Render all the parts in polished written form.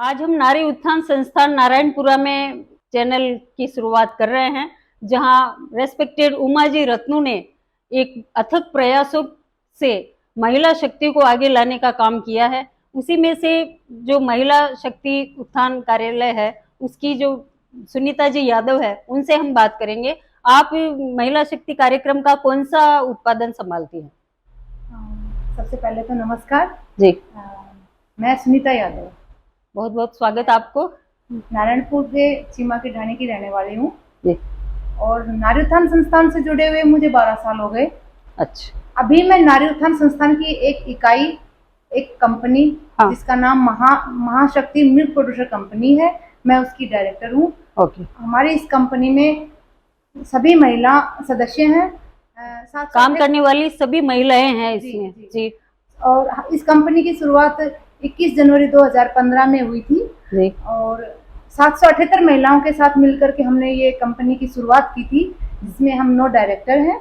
आज हम नारी उत्थान संस्थान नारायणपुरा में चैनल की शुरुआत कर रहे हैं, जहां रेस्पेक्टेड उमा जी रत्नू ने एक अथक प्रयासों से महिला शक्ति को आगे लाने का काम किया है। उसी में से जो महिला शक्ति उत्थान कार्यालय है, उसकी जो सुनीता जी यादव है, उनसे हम बात करेंगे। आप महिला शक्ति कार्यक्रम का कौन सा उत्पादन संभालती हैं? सबसे पहले तो नमस्कार। जी, मैं सुनीता यादव बहुत बहुत स्वागत आपको। नारायणपुर के चीमा के ढाणी की रहने वाली हूँ जी, और नारी उत्थान संस्थान से जुड़े हुए मुझे 12 साल हो गए। अच्छा। अभी मैं नारी उत्थान संस्थान की एक इकाई, एक कंपनी हाँ, जिसका नाम महाशक्ति मिल्क प्रोड्यूसर कंपनी है, मैं उसकी डायरेक्टर हूँ। ओके। हमारी इस कंपनी में सभी महिला सदस्य हैं। साथ काम साथ करने वाली सभी महिलाएं हैं जी इसमें। जी जी, और इस कंपनी की शुरुआत 21 जनवरी 2015 में हुई थी जी, और 778 महिलाओं के साथ मिलकर के हमने ये कंपनी की शुरुआत की थी, जिसमें हम 9 डायरेक्टर हैं।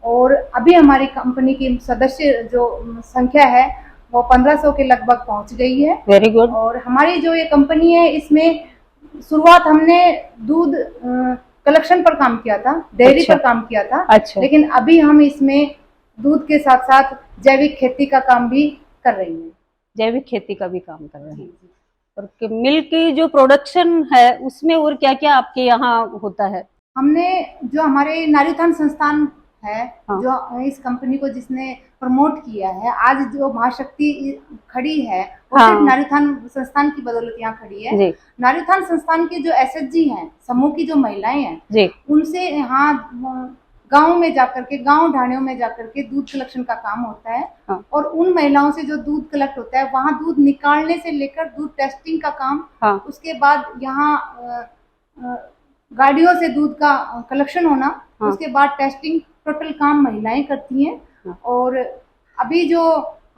और अभी हमारी कंपनी की सदस्य जो संख्या है वो 1500 के लगभग पहुंच गई है। Very good. और हमारी जो ये कंपनी है, इसमें शुरुआत हमने दूध कलेक्शन पर काम किया था, डेयरी अच्छा, पर काम किया था। अच्छा। लेकिन अभी हम इसमें दूध के साथ साथ जैविक खेती का काम भी कर रही हैं। जैविक खेती का भी काम कर रहे जी हैं। जी। और मिल्क की जो प्रोडक्शन है, उसमें और क्या क्या आपके यहाँ होता है? हमने जो हमारे नारी उत्थान संस्थान है, हाँ, जो इस कंपनी को जिसने प्रमोट किया है, आज जो महाशक्ति खड़ी है वो सिर्फ हाँ, नारी उत्थान संस्थान की बदौलत यहाँ खड़ी है। जी, नारी उत्थान संस्थान के जो एसएचजी हैं, समूह की जो महिलाएं हैं, जी, उनसे यहाँ गांव में जाकर के, गांव ढाणियों में जाकर के दूध कलेक्शन का काम होता है। हाँ, और उन महिलाओं से जो दूध कलेक्ट होता है, वहाँ दूध निकालने से लेकर दूध टेस्टिंग का काम, हाँ, उसके बाद यहाँ गाड़ियों से दूध का कलेक्शन होना, हाँ, उसके बाद टेस्टिंग, टोटल काम महिलाएं करती हैं। हाँ। और अभी जो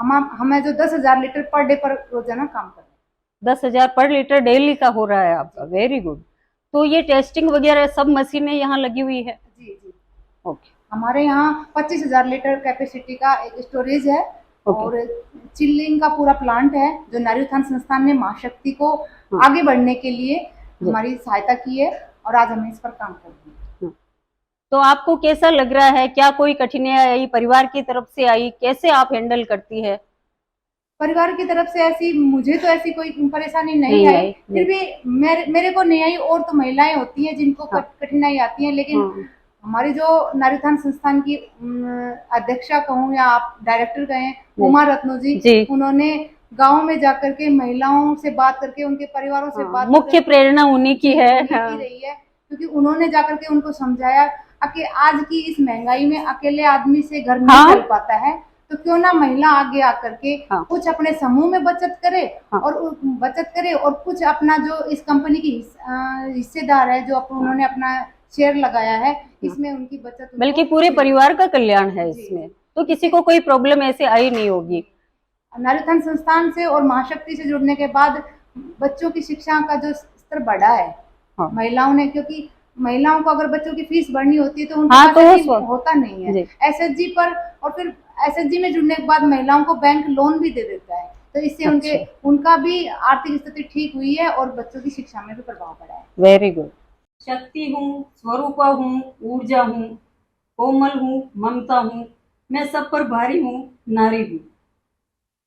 हमें जो 10,000 लीटर पर डे पर रोजाना काम कर रहे 10,000 पर लीटर डेली का हो रहा है हैं। आपका। जी वेरी गुड। तो ये टेस्टिंग वगैरह सब मशीनें यहाँ लगी हुई है? जी जी। ओके, हमारे यहाँ 25,000 लीटर कैपेसिटी का एक स्टोरेज है ओके, और चिल्लिंग का पूरा प्लांट है, जो नारी उत्थान संस्थान ने महाशक्ति को हाँ, आगे बढ़ने के लिए जी, हमारी सहायता की है और आज हम इस पर काम कर रहे हैं। हाँ। तो आपको कैसा लग रहा है? क्या कोई कठिनाई आई, परिवार की तरफ से आई? कैसे आप हैंडल करती है? परिवार की तरफ से ऐसी, मुझे तो ऐसी कोई परेशानी नहीं नहीं आई। आई, फिर जी, भी मेरे को नहीं आई, और तो महिलाएं होती हैं जिनको हाँ, कठिनाई आती है। लेकिन हाँ, हमारी जो नारी उत्थान संस्थान की अध्यक्षा कहूँ या आप डायरेक्टर कहें, जी, उमा रत्नू जी, जी, उन्होंने गांव में जाकर के महिलाओं से बात करके, उनके परिवारों से हाँ, बात मुख्य करके, प्रेरणा उन्हीं की जी है। उन्हीं की हाँ, रही है। क्योंकि उन्होंने जाकर के उनको समझाया कि आज की इस महंगाई में अकेले आदमी से घर नहीं हाँ, चल पाता है, तो क्यों ना महिला आगे आकर के हाँ, कुछ अपने समूह में बचत करे, हाँ, और कुछ अपना जो इस कंपनी की हिस्सेदार है, जो हाँ, उन्होंने अपना शेयर लगाया है, हाँ। इसमें उनकी बचत बल्कि उनको पूरे मिले। परिवार का कल्याण है जी इसमें, जी। तो किसी इससे को कोई प्रॉब्लम ऐसे आई नहीं होगी। नारी उत्थान संस्थान से और महाशक्ति से जुड़ने के बाद बच्चों की शिक्षा का जो स्तर बढ़ा है हाँ, महिलाओं ने, क्योंकि महिलाओं को अगर बच्चों की फीस भरनी होती है तो उनके हाँ, पास तो वो ऐसी होता नहीं है जी, एसएचजी पर। और फिर एसएचजी में जुड़ने के बाद महिलाओं को बैंक लोन भी दे देता है, तो इससे अच्छा, उनका भी आर्थिक स्थिति ठीक हुई है और बच्चों की शिक्षा में भी प्रभाव पड़ा है। Very good. शक्ति हूँ, स्वरूपा हूँ, ऊर्जा हूँ, कोमल हूँ, ममता हूँ, मैं सब पर भारी हूँ, नारी हूँ।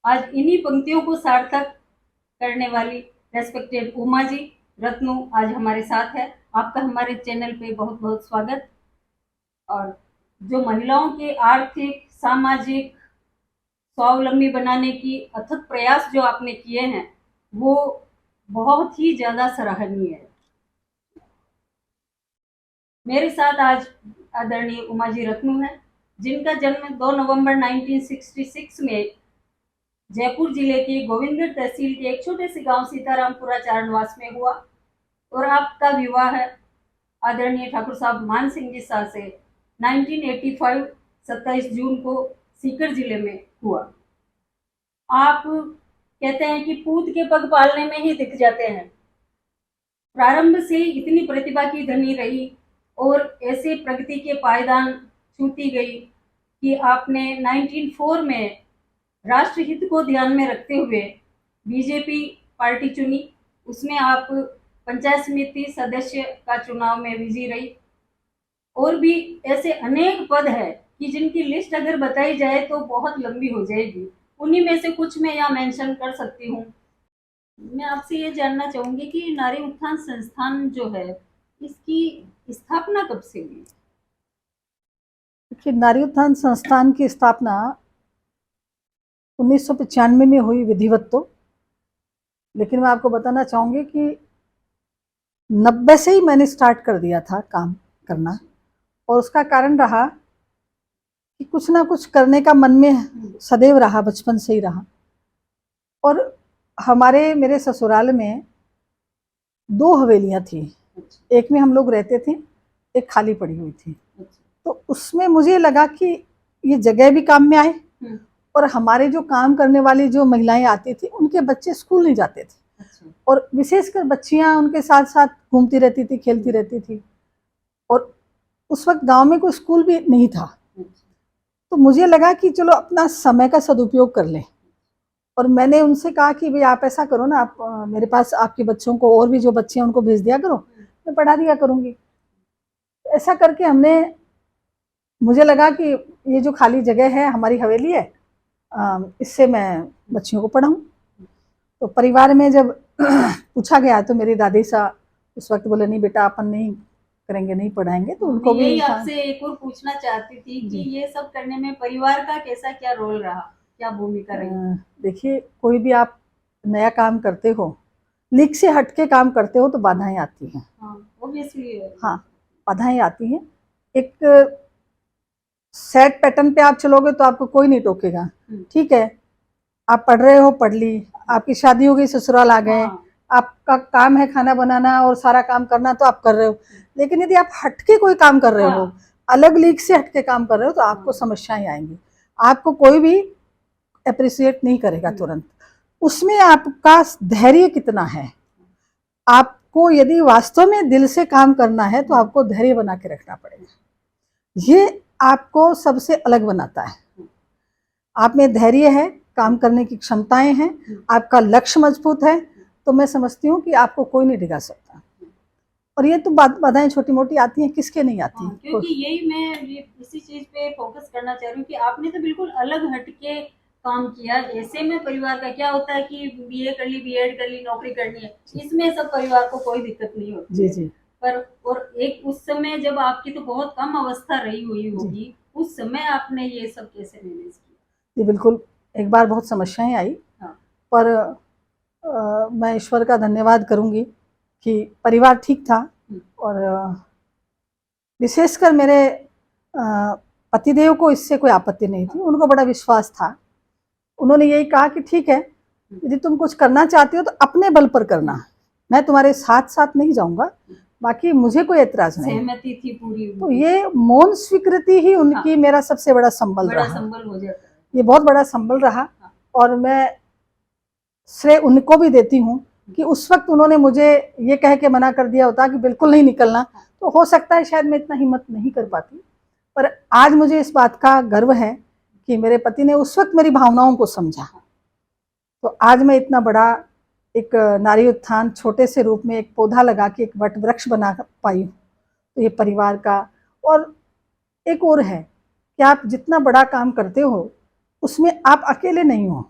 आज इन्हीं पंक्तियों को सार्थक करने वाली रेस्पेक्टेड उमा जी रत्नू आज हमारे साथ है। आपका हमारे चैनल पे बहुत बहुत स्वागत। और जो महिलाओं के आर्थिक, सामाजिक स्वावलंबी बनाने की अथक प्रयास जो आपने किए हैं, वो बहुत ही ज्यादा सराहनीय है। मेरे साथ आज आदरणीय उमा जी रत्नू हैं, जिनका जन्म 2 नवंबर 1966 में जयपुर जिले के गोविंदगढ़ तहसील के एक छोटे से गांव सीतारामपुरा चारणवास में हुआ। और आपका विवाह आदरणीय ठाकुर साहब मान सिंह जी शाह से 1985 27 जून को सीकर जिले में हुआ। आप कहते हैं कि पूत के पग पालने में ही दिख जाते हैं। प्रारंभ से इतनी प्रतिभा की धनी रही और ऐसे प्रगति के पायदान छूती गई कि आपने 1904 में राष्ट्रहित को ध्यान में रखते हुए बीजेपी पार्टी चुनी। उसमें आप पंचायत समिति सदस्य का चुनाव में विजयी रही। और भी ऐसे अनेक पद है कि जिनकी लिस्ट अगर बताई जाए तो बहुत लंबी हो जाएगी। उन्हीं में से कुछ मैं यहाँ मेंशन कर सकती हूँ। मैं आपसे ये जानना चाहूंगी कि नारी उत्थान संस्थान जो है, इसकी स्थापना कब से हुई? देखिए, नारी उत्थान संस्थान की स्थापना 1995 में हुई विधिवत तो, लेकिन मैं आपको बताना चाहूंगी कि 90 से ही मैंने स्टार्ट कर दिया था काम करना। और उसका कारण रहा कि कुछ ना कुछ करने का मन में सदैव रहा, बचपन से ही रहा। और मेरे ससुराल में 2 हवेलियां थी, एक में हम लोग रहते थे, एक खाली पड़ी हुई थी। तो उसमें मुझे लगा कि ये जगह भी काम में आए, और हमारे जो काम करने वाली जो महिलाएं आती थी उनके बच्चे स्कूल नहीं जाते थे, और विशेषकर बच्चियां उनके साथ साथ घूमती रहती थी, खेलती रहती थी। और उस वक्त गांव में कोई स्कूल भी नहीं था। तो मुझे लगा कि चलो अपना समय का सदुपयोग कर लें। और मैंने उनसे कहा कि भाई आप ऐसा करो ना, आप मेरे पास आपके बच्चों को, और भी जो बच्चे हैं उनको भेज दिया करो, मैं पढ़ा दिया करूँगी। ऐसा करके मुझे लगा कि ये जो खाली जगह है, हमारी हवेली है, इससे मैं बच्चियों को पढ़ाऊँ। तो परिवार में जब पूछा गया तो मेरी दादी साहब उस वक्त बोले, नहीं बेटा, अपन नहीं करेंगे, नहीं पढ़ाएंगे। तो उनको भी आपसे एक और पूछना चाहती थी कि ये सब करने में परिवार का कैसा क्या रोल रहा, क्या भूमिका रही? देखिए, कोई भी आप नया काम करते हो, लीक से हटके काम करते हो, तो बाधाएं आती हैं। ऑब्वियसली हाँ, बाधाएं आती हैं। एक सेट पैटर्न पे आप चलोगे तो आपको कोई नहीं टोकेगा। ठीक है, आप पढ़ रहे हो, पढ़ ली, आपकी शादी हो गई, ससुराल आ गए, आपका काम है खाना बनाना और सारा काम करना, तो आप कर रहे हो। लेकिन यदि आप हटके कोई काम कर रहे हो, अलग लीग से हटके काम कर रहे हो, तो आपको समस्याएं आएंगी। आपको कोई भी अप्रिशिएट नहीं करेगा तुरंत। उसमें आपका धैर्य कितना है, आपको यदि वास्तव में दिल से काम करना है तो आपको धैर्य बना के रखना पड़ेगा। ये आपको सबसे अलग बनाता है। आप में धैर्य है, काम करने की क्षमताएं हैं, आपका लक्ष्य मजबूत है, तो मैं समझती हूँ कि आपको कोई नहीं डिगा सकता। और ये तो बाधाएं छोटी मोटी आती हैं, किसके नहीं आती हैं। क्योंकि यही मैं इसी चीज पे फोकस करना चाह रही हूँ कि आपने तो बिल्कुल अलग हटके काम किया। ऐसे में परिवार का क्या होता है कि बीए कर ली, बीएड कर ली, नौकरी करनी है, इसमें सब परिवार को कोई दिक्कत नहीं होती। जी जी। पर और एक उस समय जब आपकी तो बहुत कम अवस्था रही हुई होगी, उस समय आपने ये सब कैसे मैनेज किया? जी बिल्कुल, एक बार बहुत समस्याएं आई। पर मैं ईश्वर का धन्यवाद करूंगी कि परिवार ठीक था। और विशेषकर मेरे पतिदेव को इससे कोई आपत्ति नहीं थी, उनको बड़ा विश्वास था। उन्होंने यही कहा कि ठीक है, यदि तुम कुछ करना चाहती हो तो अपने बल पर करना, मैं तुम्हारे साथ साथ नहीं जाऊंगा, बाकी मुझे कोई ऐतराज नहीं। सहमति थी पूरी। तो ये मौन स्वीकृति ही उनकी मेरा सबसे बड़ा संबल रहा। संबल हो जाता है, ये बहुत बड़ा संबल रहा। और मैं श्रेय उनको भी देती हूँ कि उस वक्त उन्होंने मुझे ये कह के मना कर दिया होता कि बिल्कुल नहीं निकलना, तो हो सकता है शायद मैं इतना हिम्मत नहीं कर पाती। पर आज मुझे इस बात का गर्व है कि मेरे पति ने उस वक्त मेरी भावनाओं को समझा। तो आज मैं इतना बड़ा एक नारी उत्थान छोटे से रूप में एक पौधा लगा के एक वट वृक्ष बना पाई हूँ। तो ये परिवार का। और एक और है कि आप जितना बड़ा काम करते हो उसमें आप अकेले नहीं हो,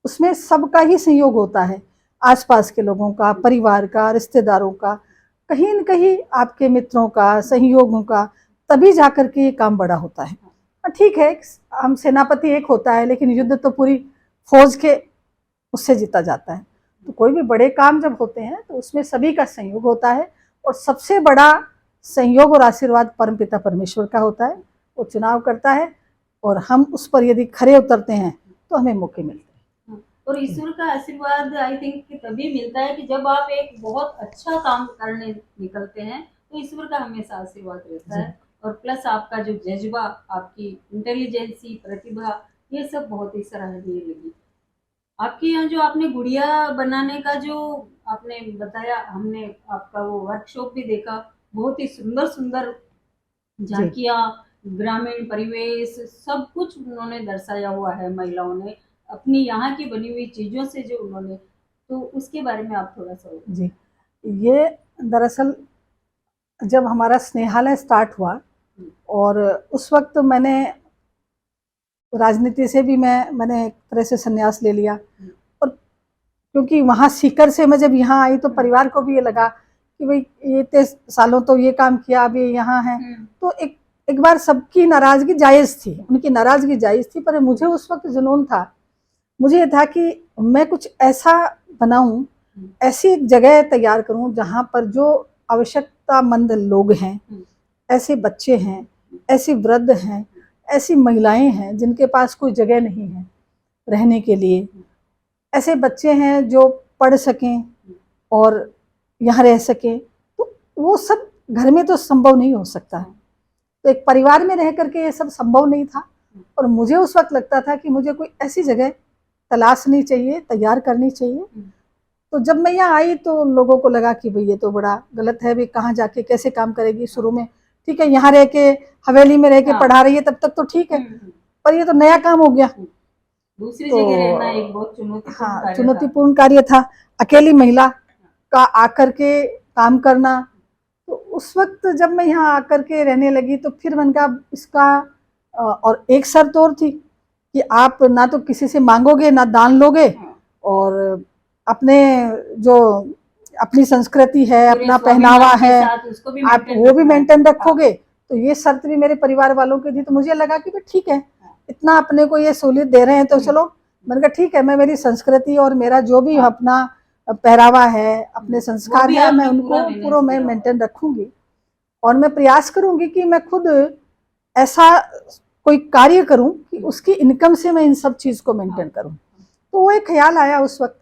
उसमें सबका ही सहयोग होता है, आसपास के लोगों का, परिवार का, रिश्तेदारों का, कहीं न कहीं आपके मित्रों का, सहयोगों का, तभी जाकर के ये काम बड़ा होता है। ठीक है, हम सेनापति एक होता है, लेकिन युद्ध तो पूरी फौज के उससे जीता जाता है। तो कोई भी बड़े काम जब होते हैं तो उसमें सभी का सहयोग होता है, और सबसे बड़ा सहयोग और आशीर्वाद परमपिता परमेश्वर का होता है। वो चुनाव करता है और हम उस पर यदि खरे उतरते हैं तो हमें मौके मिलते हैं। और ईश्वर का आशीर्वाद आई थिंक कि तभी मिलता है कि जब आप एक बहुत अच्छा काम करने निकलते हैं, तो ईश्वर का हमेशा आशीर्वाद रहता है। और प्लस आपका जो जज्बा, आपकी इंटेलिजेंसी, प्रतिभा, ये सब बहुत ही सराहनीय लगी। आपके यहाँ जो आपने गुड़िया बनाने का जो आपने बताया, हमने आपका वो वर्कशॉप भी देखा, बहुत ही सुंदर सुंदर झांकियाँ, ग्रामीण परिवेश, सब कुछ उन्होंने दर्शाया हुआ है। महिलाओं ने अपनी यहाँ की बनी हुई चीजों से जो उन्होंने तो उसके बारे में आप थोड़ा सा जी, ये दरअसल जब हमारा स्नेहालय स्टार्ट हुआ और उस वक्त मैंने राजनीति से भी मैंने एक तरह से संन्यास ले लिया। और क्योंकि वहाँ सीकर से मैं जब यहाँ आई तो परिवार को भी ये लगा कि भाई ये 23 सालों तो ये काम किया, अब ये यहाँ है। तो एक बार सबकी नाराजगी जायज़ थी, उनकी नाराजगी जायज़ थी, पर मुझे उस वक्त जुनून था, मुझे ये था कि मैं कुछ ऐसा बनाऊं, ऐसी एक जगह तैयार करूं जहां पर जो आवश्यकतामंद लोग हैं, ऐसे बच्चे हैं, ऐसी वृद्ध हैं, ऐसी महिलाएं हैं जिनके पास कोई जगह नहीं है रहने के लिए, ऐसे बच्चे हैं जो पढ़ सकें और यहाँ रह सकें, तो वो सब घर में तो संभव नहीं हो सकता। तो एक परिवार में रह करके ये सब संभव नहीं था और मुझे उस वक्त लगता था कि मुझे कोई ऐसी जगह तलाशनी चाहिए, तैयार करनी चाहिए। तो जब मैं यहाँ आई तो लोगों को लगा कि भाई ये तो बड़ा गलत है, भाई कहाँ जाके कैसे काम करेगी। शुरू में ठीक है, यहाँ रह के हवेली में रह के पढ़ा रही है तब तक तो ठीक है, पर ये तो नया काम हो गया, दूसरी जगह रहना एक बहुत चुनौतीपूर्ण चुनौतीपूर्ण कार्य था। अकेली महिला का आकर के काम करना। तो उस वक्त जब मैं यहाँ आकर के रहने लगी तो फिर मैंने कहा इसका और एक शर्त और थी कि आप ना तो किसी से मांगोगे ना दान लोगे, और अपने जो अपनी संस्कृति है, अपना पहनावा है, आप वो भी मेंटेन रखोगे। तो ये शर्त भी मेरे परिवार वालों की थी। तो मुझे लगा कि ठीक है, इतना अपने को ये सहूलियत दे रहे हैं तो चलो, मैंने कहा ठीक है, मैं मेरी संस्कृति और मेरा जो भी अपना पहरावा है, अपने संस्कार है, मैं उनको पूरा मैं मेंटेन रखूंगी और मैं प्रयास करूंगी कि मैं खुद ऐसा कोई कार्य करूं कि उसकी इनकम से मैं इन सब चीज़ को मेंटेन करूं। तो वो एक ख्याल आया उस वक्त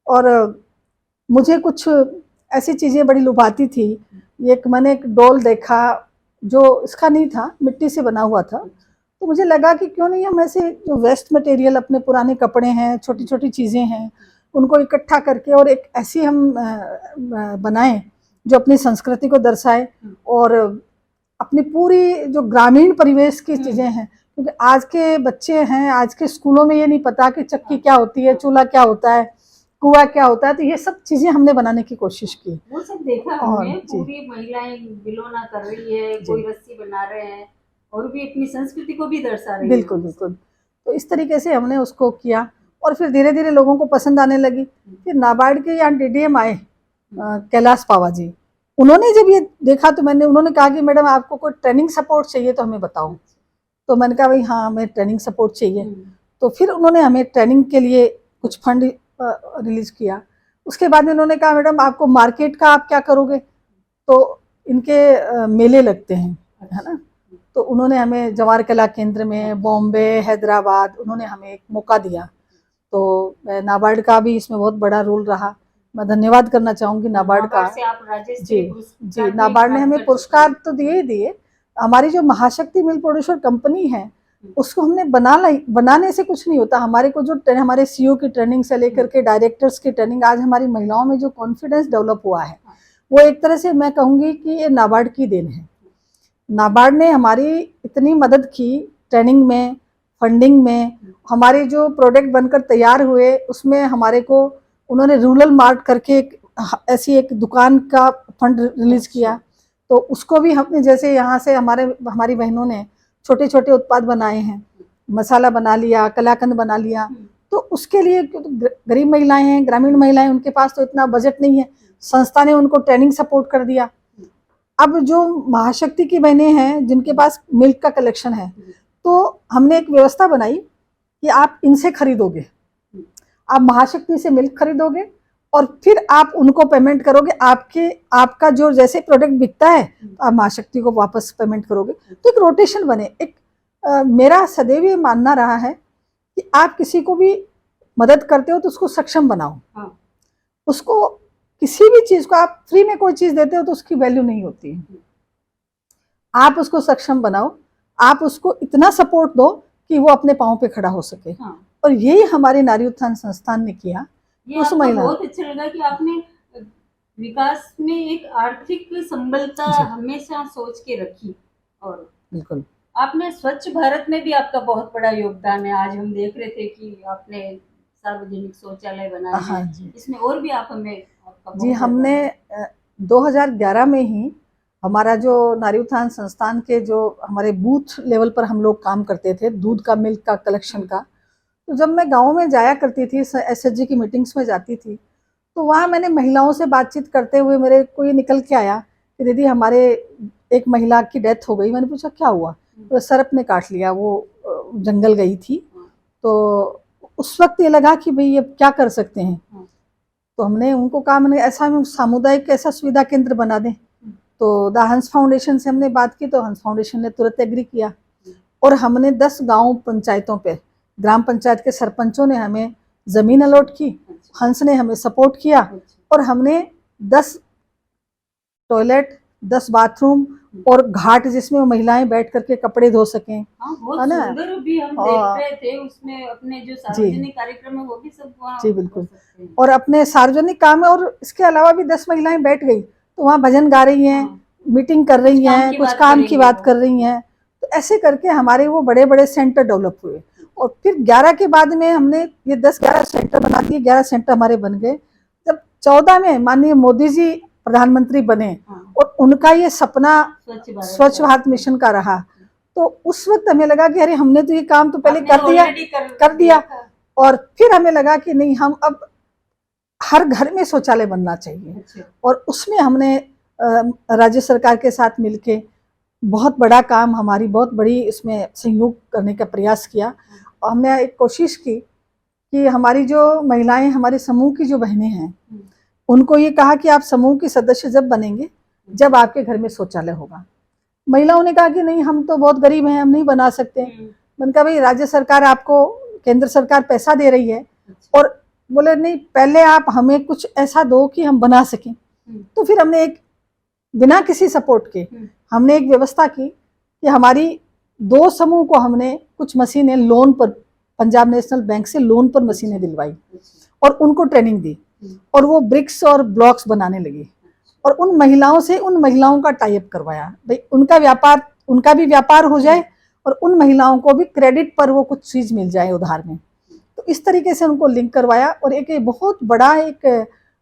और मुझे कुछ ऐसी चीज़ें बड़ी लुभाती थी। मैंने एक डॉल देखा जो इसका नहीं था, मिट्टी से बना हुआ था। तो मुझे लगा कि क्यों नहीं हम ऐसे जो वेस्ट मटेरियल, अपने पुराने कपड़े हैं, छोटी छोटी चीज़ें हैं, उनको इकट्ठा करके और एक ऐसी हम बनाएं जो अपनी संस्कृति को दर्शाए और अपनी पूरी जो ग्रामीण परिवेश की चीज़ें हैं। क्योंकि आज के बच्चे हैं, आज के स्कूलों में ये नहीं पता कि चक्की क्या होती है, चूल्हा क्या होता है, कुआं क्या होता है। तो ये सब चीज़ें हमने बनाने की कोशिश की। वो सब देखा हमने, पूरी महिलाएं बिलोना कर रही है, कोई रस्सी बना रहे हैं और भी अपनी संस्कृति को भी दर्शा रही है। बिल्कुल बिल्कुल। तो इस तरीके से हमने उसको किया और फिर धीरे धीरे लोगों को पसंद आने लगी। फिर नाबार्ड के यहाँ डीडीएम आए, कैलाश पावा जी। उन्होंने जब ये देखा तो उन्होंने कहा कि मैडम आपको कोई ट्रेनिंग सपोर्ट चाहिए तो हमें बताओ। तो मैंने कहा भाई हाँ, हमें ट्रेनिंग सपोर्ट चाहिए। तो फिर उन्होंने हमें ट्रेनिंग के लिए कुछ फंड रिलीज किया। उसके बाद उन्होंने कहा मैडम आपको मार्केट का आप क्या करोगे, तो इनके मेले लगते हैं, है ना। तो उन्होंने हमें जवाहर कला केंद्र में, बॉम्बे, हैदराबाद, उन्होंने हमें एक मौका दिया। तो नाबार्ड का भी इसमें बहुत बड़ा रोल रहा। मैं धन्यवाद करना चाहूँगी नाबार्ड का। जी, नाबार्ड ने हमें पुरस्कार तो दिए। हमारी जो महाशक्ति मिल्क प्रोड्यूसर कंपनी है उसको हमने बनाने से कुछ नहीं होता। हमारे को जो हमारे सीईओ की ट्रेनिंग से लेकर के डायरेक्टर्स की ट्रेनिंग, आज हमारी महिलाओं में जो कॉन्फिडेंस डेवलप हुआ है वो एक तरह से मैं कहूँगी कि ये नाबार्ड की देन है। नाबार्ड ने हमारी इतनी मदद की ट्रेनिंग में, फंडिंग में। हमारे जो प्रोडक्ट बनकर तैयार हुए उसमें हमारे को उन्होंने रूरल मार्ट करके ऐसी एक दुकान का फंड रिलीज किया। तो उसको भी हमने, जैसे यहाँ से हमारी बहनों ने छोटे छोटे उत्पाद बनाए हैं, मसाला बना लिया, कलाकंद बना लिया। तो उसके लिए गरीब महिलाएं हैं, ग्रामीण महिलाएं, उनके पास तो इतना बजट नहीं है, संस्था ने उनको ट्रेनिंग सपोर्ट कर दिया। अब जो महाशक्ति की बहनें हैं जिनके पास मिल्क का कलेक्शन है, तो हमने एक व्यवस्था बनाई कि आप इनसे खरीदोगे, आप महाशक्ति से मिल्क खरीदोगे और फिर आप उनको पेमेंट करोगे। आपका जो जैसे प्रोडक्ट बिकता है तो आप महाशक्ति को वापस पेमेंट करोगे। तो एक रोटेशन बने। मेरा सदैव ये मानना रहा है कि आप किसी को भी मदद करते हो तो उसको सक्षम बनाओ। उसको किसी भी चीज को आप फ्री में कोई चीज देते हो तो उसकी वैल्यू नहीं होती है। आप उसको सक्षम बनाओ, आप उसको इतना सपोर्ट दो कि वो अपने पाँव पे खड़ा हो सके। और यही हमारे नारी उत्थान संस्थान ने किया। ये आपको बहुत अच्छा लगा कि आपने विकास में एक आर्थिक संबलता हमेशा सोच के रखी। और बिल्कुल आपने स्वच्छ भारत में भी आपका बहुत बड़ा योगदान है। आज हम देख रहे थे कि आपने सार्वजनिक शौचालय बनाए हाँ हैं, जी इसमें और भी आप हमें आपका जी। बहुत हमने 2011 में ही हमारा जो नारी उत्थान संस्थान के जो हमारे बूथ लेवल पर हम लोग काम करते थे, दूध का, मिल्क का, कलेक्शन का। तो जब मैं गाँव में जाया करती थी, एसएचजी की मीटिंग्स में जाती थी, तो वहाँ मैंने महिलाओं से बातचीत करते हुए मेरे को ये निकल के आया कि दीदी हमारे एक महिला की डेथ हो गई। मैंने पूछा क्या हुआ? तो सर्प ने काट लिया, वो जंगल गई थी। तो उस वक्त ये लगा कि भाई अब क्या कर सकते हैं। तो हमने उनको कहा, मैंने ऐसा हम सामुदायिक ऐसा सुविधा केंद्र बना दें। तो द हंस फाउंडेशन से हमने बात की, तो हंस फाउंडेशन ने तुरंत एग्री किया और हमने 10 गांव पंचायतों पे, ग्राम पंचायत के सरपंचों ने हमें ज़मीन अलॉट की, हंस ने हमें सपोर्ट किया और हमने 10 टॉयलेट, 10 बाथरूम और घाट जिसमें महिलाएं बैठ करके कपड़े धो सकें। बहुत है ना? सुंदर भी हम देख रहे थे उसमें, अपने जो सार्वजनिक कार्यक्रम है वो भी सब वहाँ जी हो बिल्कुल। सकते हैं। और अपने सार्वजनिक काम है, और इसके अलावा भी 10 महिलाएं बैठ गई तो वहाँ भजन गा रही हैं, मीटिंग कर रही हैं, कुछ काम की बात कर रही हैं। तो ऐसे करके हमारे वो बड़े बड़े सेंटर डेवलप हुए। और फिर 11 के बाद में हमने ये 10-11 सेंटर बना दिए, 11 सेंटर हमारे बन गए। जब 14 में माननीय मोदी जी प्रधानमंत्री बने और उनका ये सपना स्वच्छ भारत मिशन का रहा, तो उस वक्त हमें लगा कि अरे हमने तो ये काम तो पहले कर दिया। और फिर हमें लगा कि नहीं, हम अब हर घर में शौचालय बनना चाहिए। और उसमें हमने राज्य सरकार के साथ मिलके बहुत बड़ा काम, हमारी बहुत बड़ी इसमें सहयोग करने का प्रयास किया। और हमने एक कोशिश की कि हमारी जो महिलाएं, हमारे समूह की जो बहनें हैं, उनको ये कहा कि आप समूह की सदस्य जब बनेंगे जब आपके घर में शौचालय होगा। महिलाओं ने कहा कि नहीं, हम तो बहुत गरीब हैं, हम नहीं बना सकते। मैंने कहा भाई राज्य सरकार आपको, केंद्र सरकार पैसा दे रही है, और बोले नहीं, पहले आप हमें कुछ ऐसा दो कि हम बना सकें। तो फिर हमने एक, बिना किसी सपोर्ट के हमने एक व्यवस्था की कि हमारी 2 समूह को हमने कुछ मशीनें लोन पर, पंजाब नेशनल बैंक से लोन पर मशीनें दिलवाई और उनको ट्रेनिंग दी, और वो ब्रिक्स और ब्लॉक्स बनाने लगी। और उन महिलाओं से, उन महिलाओं का टाइप करवाया, भाई उनका व्यापार, उनका भी व्यापार हो जाए और उन महिलाओं को भी क्रेडिट पर वो कुछ चीज मिल जाए उधार में। तो इस तरीके से उनको लिंक करवाया। और एक बहुत बड़ा एक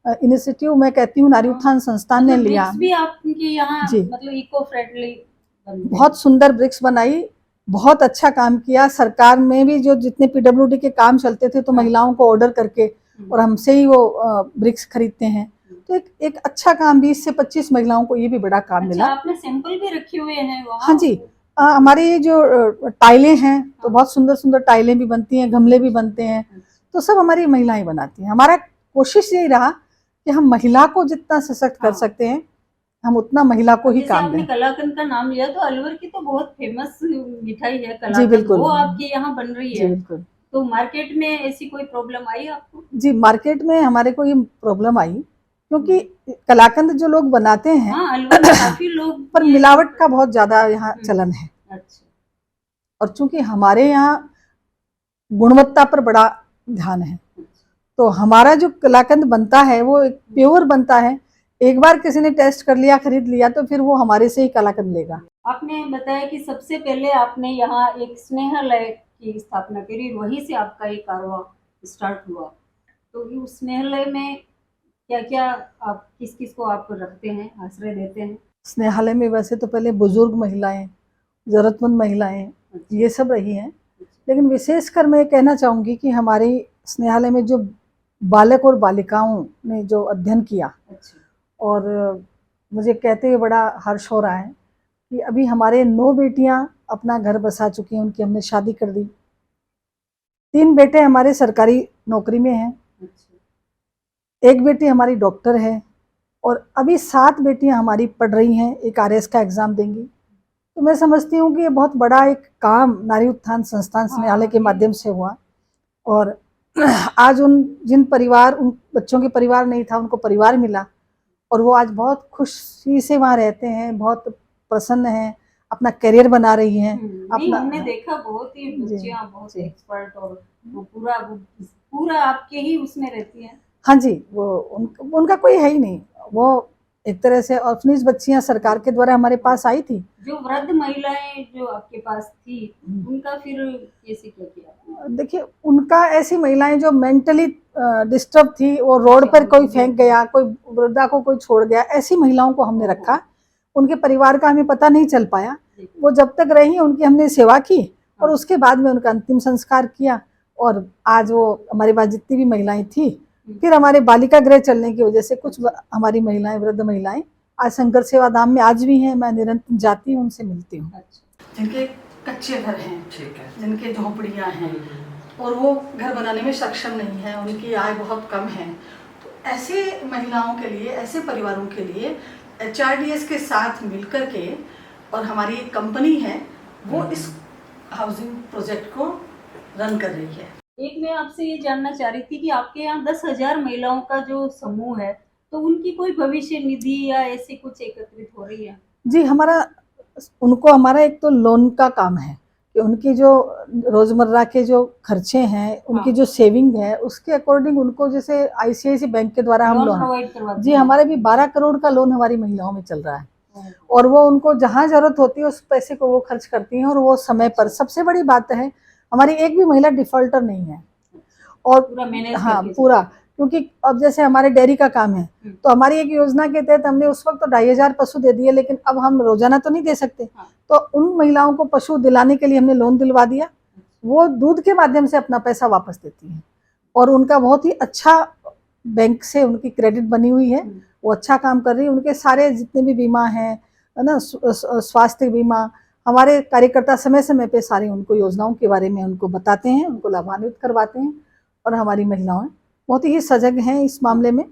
इनिशिएटिव मैं कहती हूँ नारी उत्थान संस्थान ने लिया। भी आपके यहाँ जी, मतलब इको फ्रेंडली, बहुत सुंदर ब्रिक्स बनाई, बहुत अच्छा काम किया। सरकार में भी जो जितने पीडब्ल्यूडी के काम चलते थे, तो महिलाओं को ऑर्डर करके और हमसे ही वो ब्रिक्स खरीदते हैं। तो एक अच्छा काम, 20 से 25 महिलाओं को ये भी बड़ा काम मिला। आपने सैंपल भी रखे हुए हैं वहाँ? हाँ जी, हमारी जो टाइलें हैं, तो बहुत सुंदर सुंदर टाइलें भी बनती हैं, गमले भी बनते हैं, तो सब हमारी महिलाएं बनाती हैं। हमारा कोशिश यही रहा कि हम महिला को जितना सशक्त कर सकते हैं, हम उतना महिला को ही काम दें। आपने कलाकंद का नाम लिया, तो अलवर की तो बहुत फेमस मिठाई है कलाकंद। जी बिल्कुल, वो आपके यहाँ बन रही है? जी बिल्कुल। तो मार्केट में ऐसी कोई प्रॉब्लम आई आपको? जी, मार्केट में हमारे को ये प्रॉब्लम आई, क्योंकि कलाकंद जो लोग बनाते हैं, अलवर में काफी लोग पर मिलावट का बहुत ज्यादा यहाँ चलन है। अच्छा। और चूंकि हमारे यहाँ गुणवत्ता पर बड़ा ध्यान है, तो हमारा जो कलाकंद बनता है वो प्योर बनता है। एक बार किसी ने टेस्ट कर लिया, खरीद लिया, तो फिर वो हमारे से ही कलाकंद लेगा। आपने बताया कि सबसे पहले आपने यहाँ एक स्नेहालय की स्थापना करी, वहीं से आपका ये कारवां स्टार्ट हुआ। तो उस स्नेहालय में क्या क्या, आप किस किस को आप रखते हैं, आश्रय देते हैं? स्नेहालय में वैसे तो पहले बुजुर्ग महिलाएं, जरूरतमंद महिलाएं, ये सब रही हैं। लेकिन विशेषकर मैं कहना चाहूँगी कि हमारे स्नेहालय में जो बालक और बालिकाओं ने जो अध्ययन किया, और मुझे कहते हुए बड़ा हर्ष हो रहा है कि अभी हमारे 9 बेटियां अपना घर बसा चुकी हैं, उनकी हमने शादी कर दी। 3 बेटे हमारे सरकारी नौकरी में हैं, एक बेटी हमारी डॉक्टर है, और अभी 7 बेटियां हमारी पढ़ रही हैं, एक आरएस का एग्ज़ाम देंगी। तो मैं समझती हूँ कि ये बहुत बड़ा एक काम नारी उत्थान संस्थान स्नेहालय के माध्यम से हुआ। और आज उन उन बच्चों के परिवार नहीं था, उनको परिवार मिला, और वो आज बहुत खुशी से वहाँ रहते हैं, बहुत प्रसन्न हैं, अपना करियर बना रही हैं। अपना हमने देखा बहुत ही बच्चियां बहुत एक्सपर्ट, और वो पूरा आपके ही उसमें रहती हैं। हाँ जी, वो उनका कोई है ही नहीं, वो एक तरह से ऑर्फनेज बच्चियां सरकार के द्वारा हमारे पास आई थी। जो वृद्ध महिलाएं जो आपके पास थी उनका फिर कैसे क्या किया? देखिए, उनका ऐसी महिलाएं जो मेंटली डिस्टर्ब थी, वो रोड पर कोई फेंक गया, कोई वृद्धा को कोई छोड़ गया, ऐसी महिलाओं को हमने रखा। उनके परिवार का हमें पता नहीं चल पाया। वो जब तक रही उनकी हमने सेवा की और उसके बाद में उनका अंतिम संस्कार किया। और आज वो हमारे पास जितनी भी महिलाएं थी, फिर हमारे बालिका गृह चलने की वजह से कुछ हमारी महिलाएं, वृद्ध महिलाएं आज शंकर सेवा धाम में आज भी हैं। मैं निरंतर जाती हूँ, उनसे मिलती हूँ। जिनके कच्चे घर हैं, ठीक है, जिनके झोपड़ियाँ हैं और वो घर बनाने में सक्षम नहीं है, उनकी आय बहुत कम है, तो ऐसे महिलाओं के लिए, ऐसे परिवारों के लिए HRDS के साथ मिलकर के, और हमारी एक कंपनी है वो इस हाउसिंग प्रोजेक्ट को रन कर रही है। एक मैं आपसे ये जानना चाह रही थी कि आपके यहाँ 10,000 महिलाओं का जो समूह है, तो उनकी कोई भविष्य निधि या ऐसी कुछ एकत्रित हो रही है? जी, हमारा एक तो लोन का काम है कि उनकी जो रोजमर्रा के जो खर्चे हैं, उनकी जो सेविंग है, उसके अकॉर्डिंग उनको, जैसे ICICI बैंक के द्वारा हम लोन प्रोवाइड करवाते जी, हैं। हमारे भी 12 करोड़ का लोन हमारी महिलाओं में चल रहा है। और वो उनको जहाँ जरूरत होती है उस पैसे को वो खर्च करती हैं, और वो समय पर। सबसे बड़ी बात है, हमारी एक भी महिला डिफॉल्टर नहीं है। और पूरा मैनेज हाँ, करके पूरा, क्योंकि अब जैसे हमारे डेयरी का काम है, तो हमारी एक योजना के तहत हमने उस वक्त तो 2,500 पशु दे दिए, लेकिन अब हम रोजाना तो नहीं दे सकते। तो उन महिलाओं को पशु दिलाने के लिए हमने लोन दिलवा दिया। वो दूध के माध्यम से अपना पैसा वापस देती हैं, और उनका बहुत ही अच्छा बैंक से उनकी क्रेडिट बनी हुई है। वो अच्छा काम कर रही है। उनके सारे जितने भी बीमा है ना, स्वास्थ्य बीमा, हमारे कार्यकर्ता समय समय पे सारी उनको योजनाओं के बारे में उनको बताते हैं, उनको लाभान्वित करवाते हैं। और हमारी महिलाएं बहुत ही सजग हैं इस मामले में,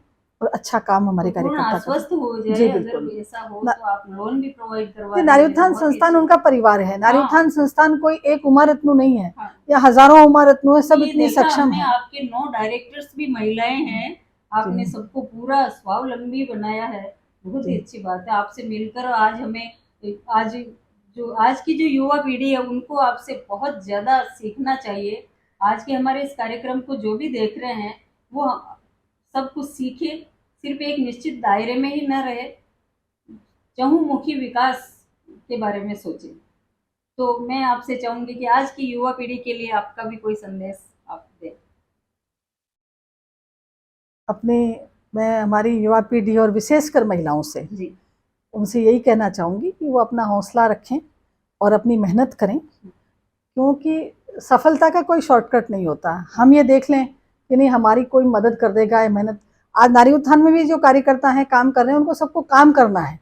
और अच्छा काम हमारे कार्यकर्ता आश्वस्त हो जाए। जी, अगर बिल्कुल। ऐसा हो तो आप लोन भी प्रोवाइड करवा नारी उत्थान संस्थान उनका परिवार है। नारी उत्थान संस्थान कोई एक उमा रत्नु नहीं है, या हजारों उमा रत्नु है, सब इतनी सक्षम है। आपके 9 डायरेक्टर्स भी महिलाएं हैं, आपने सबको पूरा स्वावलंबी बनाया है, बहुत ही अच्छी बात है। आपसे मिलकर आज हमें, आज की जो युवा पीढ़ी है उनको आपसे बहुत ज्यादा सीखना चाहिए। आज के हमारे इस कार्यक्रम को जो भी देख रहे हैं वो सब कुछ सीखे, सिर्फ एक निश्चित दायरे में ही न रहे, चहुमुखी विकास के बारे में सोचे। तो मैं आपसे चाहूंगी कि आज की युवा पीढ़ी के लिए आपका भी कोई संदेश आप दें। मैं हमारी युवा पीढ़ी और विशेषकर महिलाओं से जी, उनसे यही कहना चाहूंगी कि वो अपना हौसला रखें और अपनी मेहनत करें, क्योंकि सफलता का कोई शॉर्टकट नहीं होता। हम ये देख लें कि नहीं हमारी कोई मदद कर देगा, ये मेहनत। आज नारी उत्थान में भी जो कार्यकर्ता हैं, काम कर रहे हैं, उनको सबको काम करना है,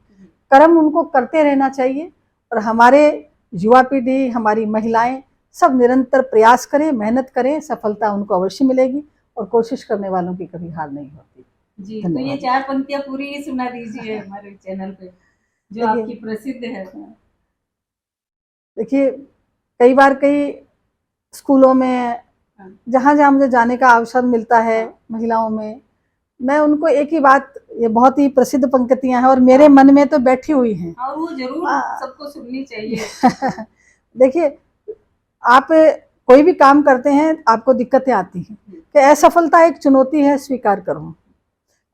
कर्म उनको करते रहना चाहिए। और हमारे युवा पीढ़ी, हमारी महिलाएं सब निरंतर प्रयास करें, मेहनत करें, सफलता उनको अवश्य मिलेगी। और कोशिश करने वालों की कभी हार नहीं होती। जी, तो ये 4 पंक्तियां पूरी ही सुना दीजिए हमारे चैनल पे, जो आपकी प्रसिद्ध है। देखिए, कई बार कई स्कूलों में, जहाँ जहाँ मुझे जाने का अवसर मिलता है महिलाओं में, मैं उनको एक ही बात, ये बहुत ही प्रसिद्ध पंक्तियां हैं और मेरे मन में तो बैठी हुई हैं, और वो जरूर सबको सुननी चाहिए। देखिए, आप कोई भी काम करते हैं, आपको दिक्कतें आती हैं, कि असफलता एक चुनौती है, स्वीकार करो।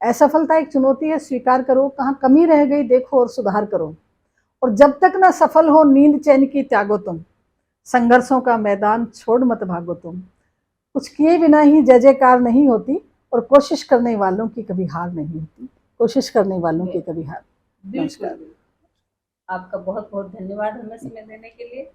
असफलता एक चुनौती है, स्वीकार करो। कहाँ कमी रह गई देखो और सुधार करो। और जब तक ना सफल हो, नींद चैन की त्यागो तुम, संघर्षों का मैदान छोड़ मत भागो तुम। कुछ किए बिना ही जय जयकार नहीं होती, और कोशिश करने वालों की कभी हार नहीं होती। कोशिश करने वालों की कभी हार। नमस्कार। आपका बहुत बहुत धन्यवाद हमें समय देने के लिए।